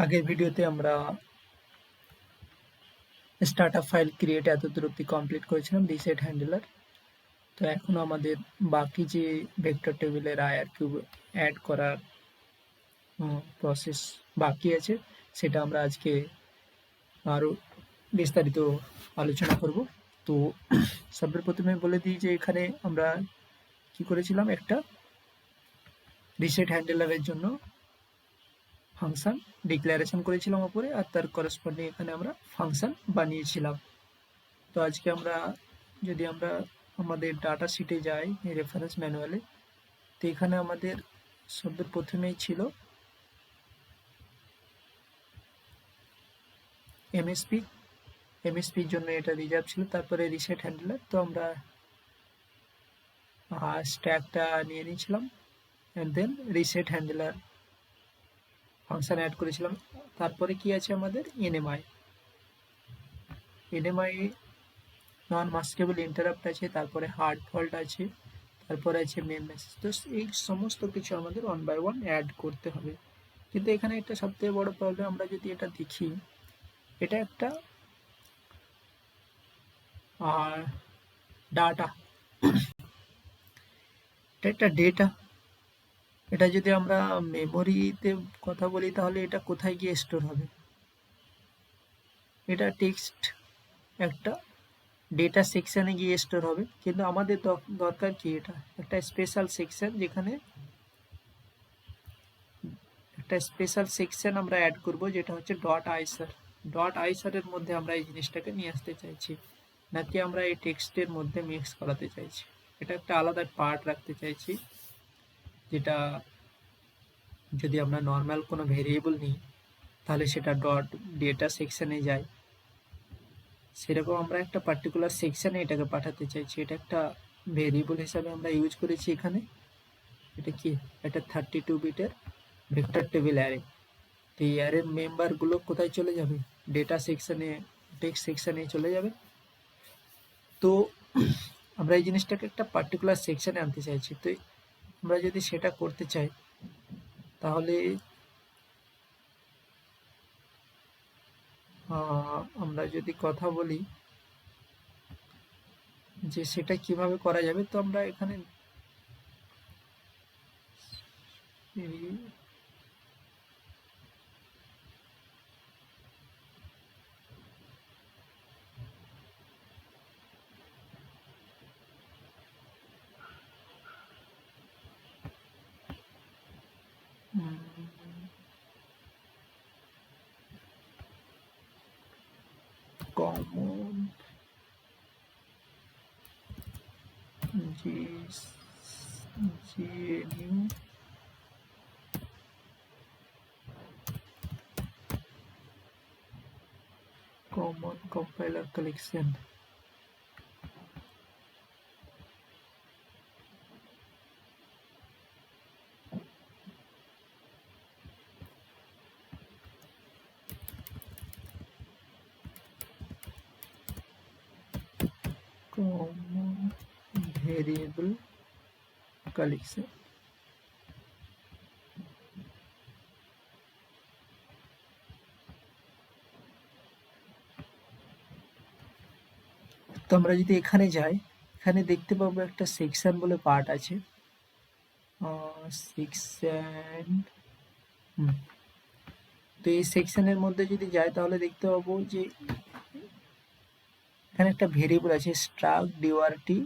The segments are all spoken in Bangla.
আগের ভিডিওতে আমরা স্টার্টআপ ফাইল ক্রিয়েট এতদূর অব্দি কমপ্লিট করেছিলাম রিসেট হ্যান্ডলার। তো এখন আমাদের বাকি যে ভেক্টর টেবিলের আইআরকিউব অ্যাড করার প্রসেস বাকি আছে, সেটা আমরা আজকে আরও বিস্তারিত আলোচনা করব। তো সবের প্রথমে বলে দিই যে এখানে আমরা কি করেছিলাম, একটা রিসেট হ্যান্ডলারের জন্য ফাংশন ডিক্লারেশন করেছিলাম ওপরে, আর তার করসপন্ডিং এখানে আমরা ফাংশন বানিয়েছিলাম। তো আজকে আমরা যদি আমরা আমাদের ডাটা শিটে যাই রেফারেন্স ম্যানুয়ালে, তো এখানে আমাদের সবের প্রথমেই ছিল এমএসপির জন্য এটা রিজার্ভ ছিল, তারপরে রিসেট হ্যান্ডলার। তো আমরা স্ট্যাকটা নিয়ে নিয়েছিলাম and then reset handler function add করেছিলাম। তারপরে কি আছে আমাদের এনএমআই নন মাস্কেবল ইন্টারাপ্ট আছে, তারপরে হার্ড ফল্ট আছে, তারপরে আছে মেন মেসেজ। তো এই সমস্ত কিছু আমাদের ওয়ান বাই ওয়ান অ্যাড করতে হবে। কিন্তু এখানে একটা সবথেকে বড় প্রবলেম, আমরা যদি এটা দেখি, এটা একটা ডাটা, এটা একটা ডেটা। এটা যদি আমরা মেমোরিতে কথা বলি তাহলে এটা কোথায় গিয়ে স্টোর হবে? এটা টেক্সট একটা ডেটা সেকশানে গিয়ে স্টোর হবে, কিন্তু আমাদের দরকার কি, এটা একটা স্পেশাল সেকশন, যেখানে একটা স্পেশাল সেকশন আমরা অ্যাড করব, যেটা হচ্ছে ডট আইসারের মধ্যে আমরা এই জিনিসটাকে নিয়ে আসতে চাইছি, নাকি আমরা এই টেক্সটের মধ্যে মিক্স করাতে চাইছি। এটা একটা আলাদা পার্ট রাখতে চাইছি, যেটা যদি আমরা নর্মাল কোনো ভেরিয়েবল নিই তাহলে সেটা ডট ডেটা সেকশনে যায়, সেরকম আমরা একটা পার্টিকুলার সেকশনে এটাকে পাঠাতে চাইছি। এটা একটা ভেরিয়েবল হিসাবে আমরা ইউজ করেছি এখানে। এটা কি, এটা 32 বিটের ভেক্টর টেবিল অ্যারে। তো এই অ্যারের মেম্বারগুলো কোথায় চলে যাবে? ডেটা সেকশনে, টেক্সট সেকশনে চলে যাবে। তো আমরা এই জিনিসটাকে একটা পার্টিকুলার সেকশনে আনতে চাইছি। তো আমরা যদি সেটা করতে চাই তাহলে আমরা যদি কথা বলি যে সেটা কিভাবে করা যাবে, তো আমরা এখানে common GNU common compiler collection. common variable collection। তো আমরা যদি এখানে যাই, এখানে দেখতে পাবো একটা সেকশন বলে পার্ট আছে, সেকশন। তো এই সেকশনের মধ্যে যদি যাই তাহলে দেখতে পাবো যে এখানে একটা ভেরিয়েবল আছে স্ট্রাক ডিওআরটি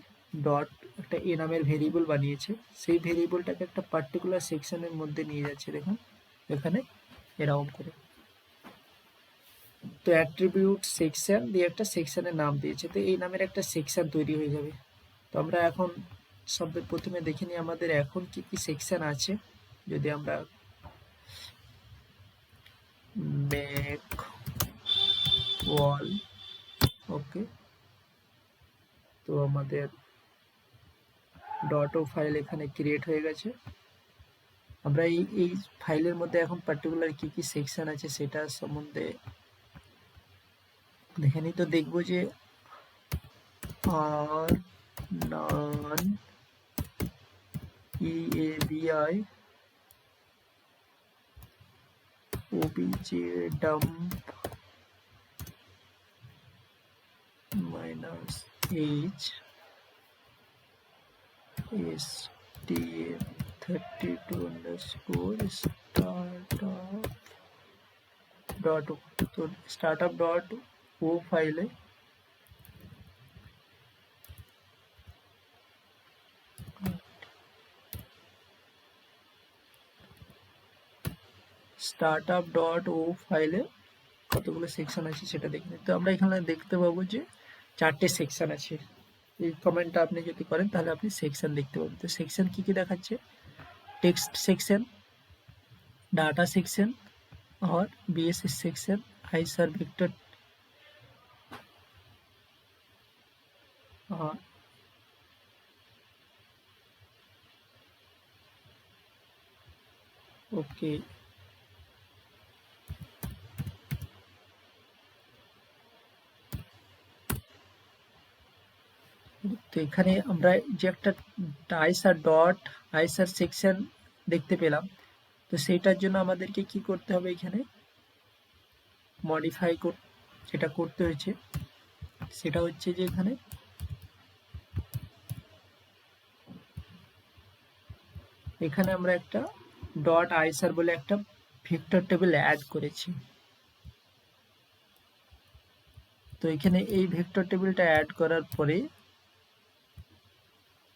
ডট, একটা এ নামের ভেরিয়েবল বানিয়েছে। সেই ভেরিয়েবলটাকে একটা পার্টিকুলার সেকশনের মধ্যে নিয়ে যাচ্ছে, দেখুন এখানে এরকম করে। তো অ্যাট্রিবিউট সেকশন দিয়ে একটা সেকশনের নাম দিয়েছে, তো এই নামের একটা সেকশন তৈরি হয়ে যাবে। তো আমরা এখন সবের প্রথমে দেখে নিই আমাদের এখন কি কি সেকশন আছে। যদি আমরা মেক ওয়াল, ওকে, তো আমাদের ডট ও ফাইল এখানে ক্রিয়েট হয়ে গেছে। আমরা এই ফাইলের মধ্যে এখন পার্টিকুলার কি কি সেকশন আছে সেটা সম্বন্ধে দেখে নিই। তো দেখবো যে আর নন EABI obj dump minus h stm32 underscore startup dot o। तो startup dot o फाइल है startup dot o ফাইলে কতগুলো সেকশন আছে সেটা দেখে নিই। তো আমরা এখানে দেখতে পাবো যে 4টে সেকশন আছে। এই কমেন্টটা আপনি যদি করেন তাহলে আপনি সেকশন দেখতে পাবেন। তো সেকশন কি কি দেখাচ্ছে? টেক্সট সেকশন, डाटा सेक्शन और बीएसएस सेक्शन, आईसर वेक्टर और ओके। তো এখানে আমরা যে একটা আইসার ডট আইসার সেকশন দেখতে পেলাম, তো সেইটার জন্য আমাদেরকে কি করতে হবে? এখানে মডিফাই যেটা করতে হয়েছে সেটা হচ্ছে যে এখানে আমরা একটা ডট আইসার বলে একটা ভেক্টর টেবিল অ্যাড করেছি। তো এখানে এই ভেক্টর টেবিলটা অ্যাড করার পরে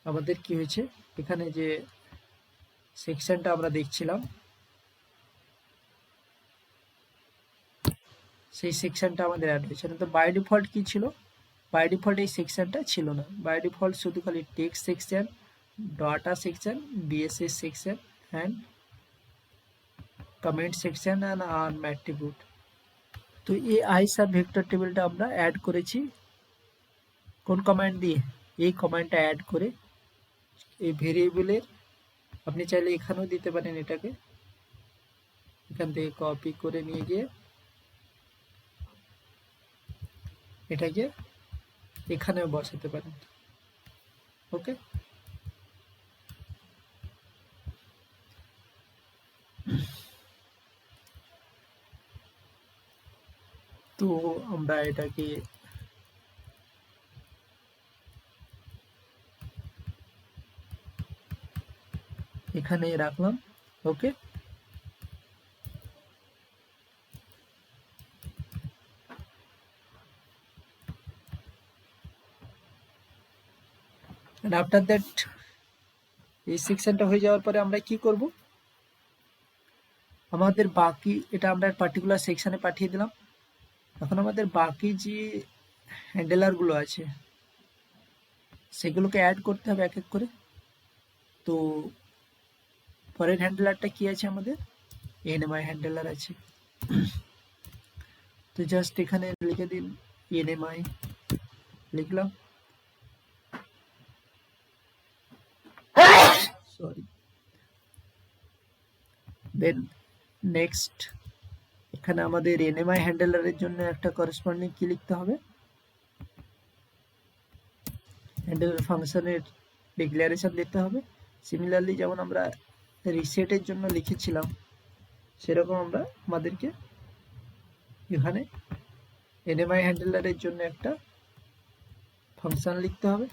আমাদের কি হয়েছে? এখানে যে সেকশনটা আমরা দেখছিলাম সেই সেকশনটা আমাদের অ্যাড হয়েছে না। তো বাই ডিফল্ট কি ছিল? বাই ডিফল্ট এই সেকশনটা ছিল না। বাই ডিফল্ট শুধু খালি text section, data section, BSS section and comment section and arm attribute. তো এই আইসার ভেক্টর টেবিলটা আমরা অ্যাড করেছি কোন কমান্ড দিয়ে? এই কমান্ডটা অ্যাড করে এই ভেরিয়েবলের আপনি চাইলে এখানেও দিতে পারেন, এটাকে এখান থেকে কপি করে নিয়ে গিয়ে এটাকে এখানেও বসাতে পারেন। ওকে, তো আমরা এটাকে এখানে রাখলাম। ওকে, আফটার দ্যাট এই সেকশনটা হয়ে যাওয়ার পরে আমরা কি করব? আমাদের বাকি এটা আমরা পার্টিকুলার সেকশনে পাঠিয়ে দিলাম। এখন আমাদের বাকি যে হ্যান্ডেলারগুলো আছে সেগুলোকে অ্যাড করতে হবে এক এক করে। তো পরের হ্যান্ডেলারটা কি আছে? আমাদের এনএমআই হ্যান্ডেলার আছে। তো জাস্ট এখানে লিখে দিন এনএমআই, লিখলাম, সরি। দেন নেক্সট এখানে আমাদের এনএমআই হ্যান্ডেলারের জন্য একটা করেসপন্ডিং কি লিখতে হবে? হ্যান্ডেলার ফাংশনের ডিক্লারেশন দিতে হবে। সিমিলারলি যেমন আমরা রিসেটের জন্য লিখেছিলাম সেরকম আমরা আমাদেরকে এখানে এনএমআই হ্যান্ডেলারের জন্য একটা ফাংশন লিখতে হবে।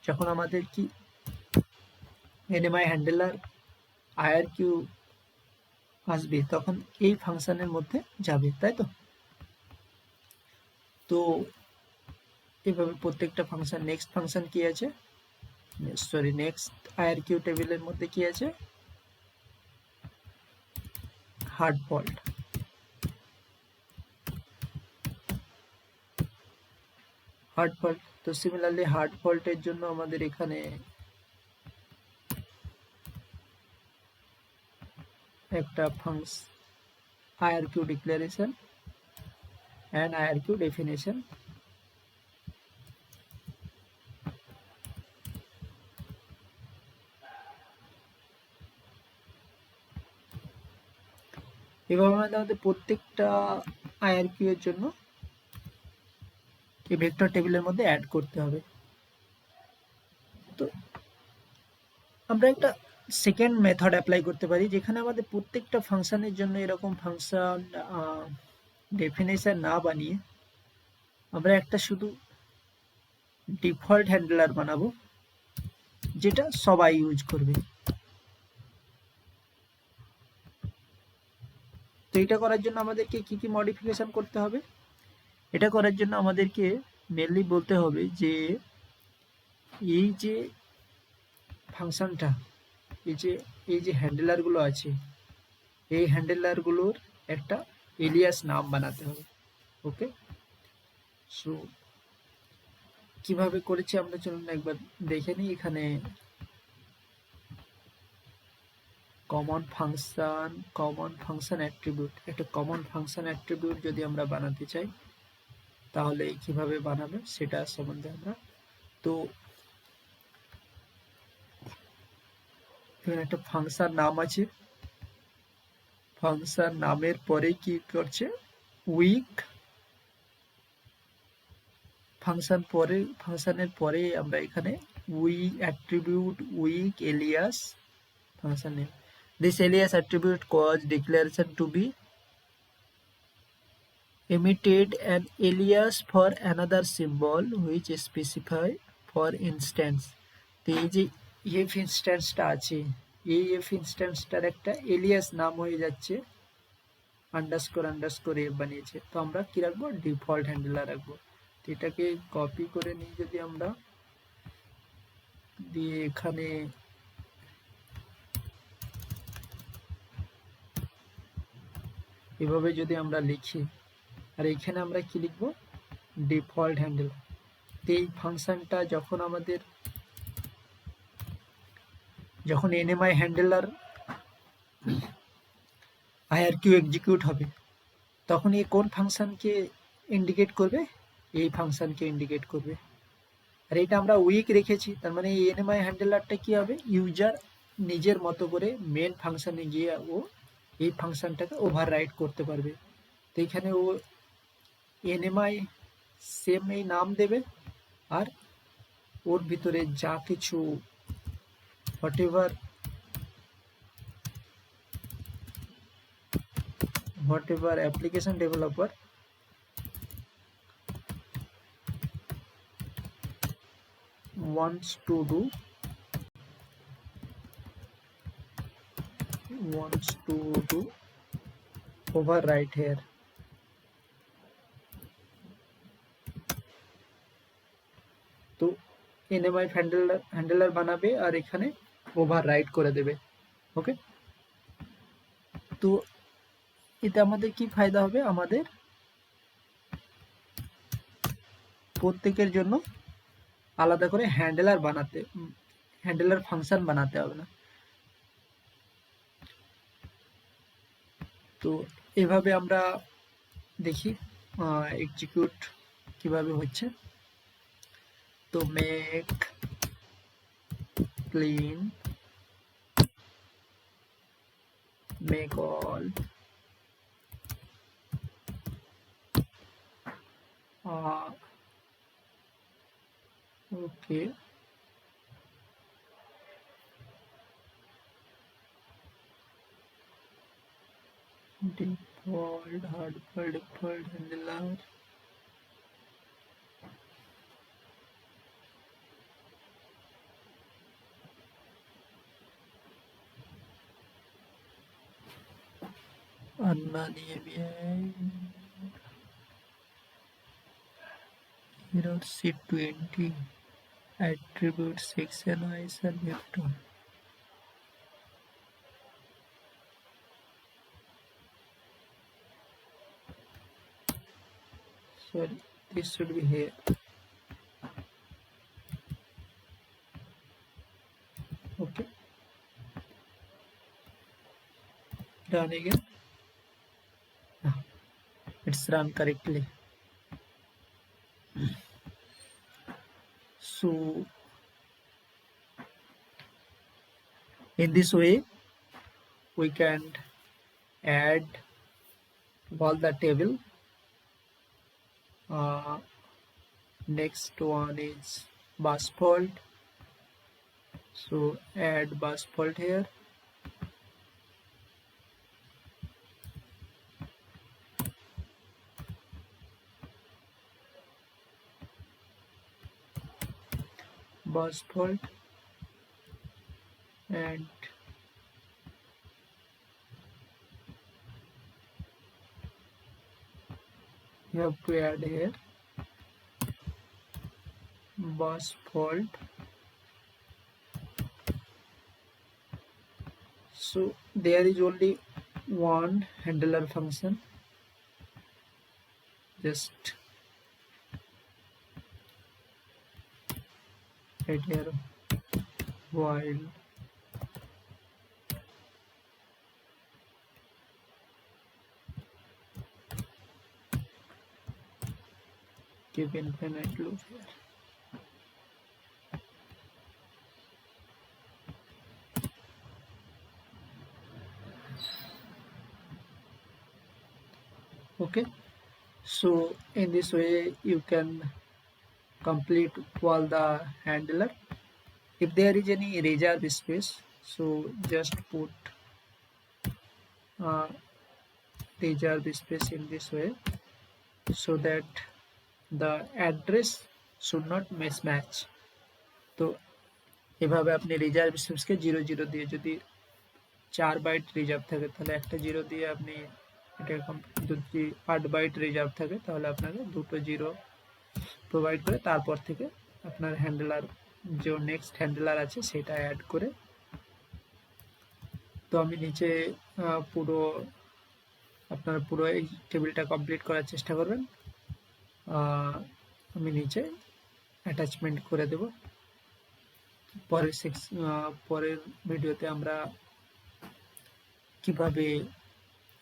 যখন আমাদের কি এনএমআই হ্যান্ডেলার আইআরকিউ আসবে তখন এই ফাংশনের মধ্যে যাবে, তাই তো? তো এইভাবে প্রত্যেকটা ফাংশন, নেক্সট ফাংশন কি আছে? সরি, নেক্সট আইআরকিউ টেবিলের মধ্যে কি আছে? Hard fault. হার্ড ফল্ট, তো সিমিলারলি হার্ড ফল্টের জন্য আমাদের এখানে একটা function IRQ declaration and IRQ definition. এভাবে আমাদের প্রত্যেকটা আইআরকিউ এর জন্য এই ভেক্টর টেবিলের মধ্যে অ্যাড করতে হবে। তো আমরা একটা সেকেন্ড মেথড অ্যাপ্লাই করতে পারি, যেখানে আমাদের প্রত্যেকটা ফাংশনের জন্য এরকম ফাংশন ডেফিনেশন না বানিয়ে আমরা একটা শুধু ডিফল্ট হ্যান্ডলার বানাবো যেটা সবাই ইউজ করবে। তো এটা করার জন্য আমাদেরকে কি কি মডিফিকেশন করতে হবে? এটা করার জন্য আমাদেরকে মেনলি বলতে হবে যে এই যে ফাংশনটা, এই যে হ্যান্ডলারগুলো আছে, এই হ্যান্ডলারগুলোর একটা এলিয়াস নাম বানাতে হবে। ওকে, সো কিভাবে করেছি আমরা চলুন একবার দেখে নিই। এখানে কমন ফাংশন অ্যাট্রিবিউট, একটা কমন ফাংশন অ্যাট্রিবিউট যদি আমরা বানাতে চাই তাহলে কিভাবে বানাবে সেটা সম্বন্ধে আমরা, তো এখানে একটা ফাংশন নাম আছে, ফাংশন নামের পরে কি করছে উইক, ফাংশনের পরে আমরা এখানে attribute weak alias function name. This alias attribute cause declaration to be emitted an alias for another symbol which specify for instance. তো এই যে if ইনস্ট্যান্সটা আছে, এই if ইনস্ট্যান্সটার একটা এলিয়াস নাম হয়ে যাচ্ছে আন্ডারস্কোর এ বানিয়েছে, তো আমরা কি রাখবো ডিফল্ট হ্যান্ডলার রাখবো। তো এটাকে কপি করে নিই যদি আমরা, দিয়ে এখানে এভাবে যদি আমরা লিখি, আর এখানে আমরা কি লিখবো ডিফল্ট হ্যান্ডেল। এই ফাংশনটা যখন এনএমআই হ্যান্ডেলার আইআরকিউ এক্সিকিউট হবে তখন এই কোন ফাংশনকে ইন্ডিকেট করবে, এই ফাংশনকে ইন্ডিকেট করবে। আর এটা আমরা উইক রেখেছি, তার মানে এই এনএমআই হ্যান্ডেলারটা কি হবে, ইউজার নিজের মতো করে মেন ফাংশনে গিয়ে ও এই ফাংশনটাকে ওভাররাইড করতে পারবে। তো এখানে ও এনএমআই সেম এই নাম দেবে, আর ওর ভিতরে যা কিছু whatever application developer wants to do overwrite here. তো এনএমআই হ্যান্ডলার বানাবে আর এখানে ওভাররাইট করে দেবে। ওকে, তো এতে আমাদের কি ফায়দা হবে, আমাদের প্রত্যেকের জন্য আলাদা করে হ্যান্ডলার ফাংশন বানাতে হবে না। তো এভাবে আমরা দেখি এক্সিকিউট কিভাবে হচ্ছে। তো make clean make all okay, default handler error C20 attribute section ISR vector. Sorry, this should be here. Okay, done again. Now it's run correctly. So in this way we can add all the table. Next one is bus fault. So add bus fault here. Bus fault, and you have to add here bus fault. So there is only one handler function. Just right here while give infinite loop here. Okay, so in this way you can complete all the handler. If there is any reserve space, so just put reserve space in this way so that the address should not mismatch. তো এভাবে আপনি রিজার্ভ স্পেসকে 0 0 দিয়ে, যদি 4 বাইট রিজার্ভ থাকে তাহলে একটা 0 দিয়ে আপনি এটা যদি 8 বাইট রিজার্ভ থাকে তাহলে আপনাকে দুটো 0 প্রোভাইড করে তারপর থেকে আপনার হ্যান্ডলার যে নেক্সট হ্যান্ডলার আছে সেটা অ্যাড করে। তো আমি নিচে পুরো আপনারা পুরো এই টেবিলটা কমপ্লিট করার চেষ্টা করবেন। আমি নিচে অ্যাটাচমেন্ট করে দেব। পরের ভিডিওতে আমরা কিভাবে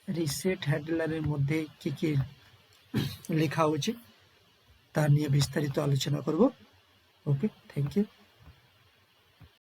রিসেট হ্যান্ডলারের মধ্যে কি কি লেখা উচিত তা নিয়ে বিস্তারিত আলোচনা করব। ওকে, থ্যাংক ইউ।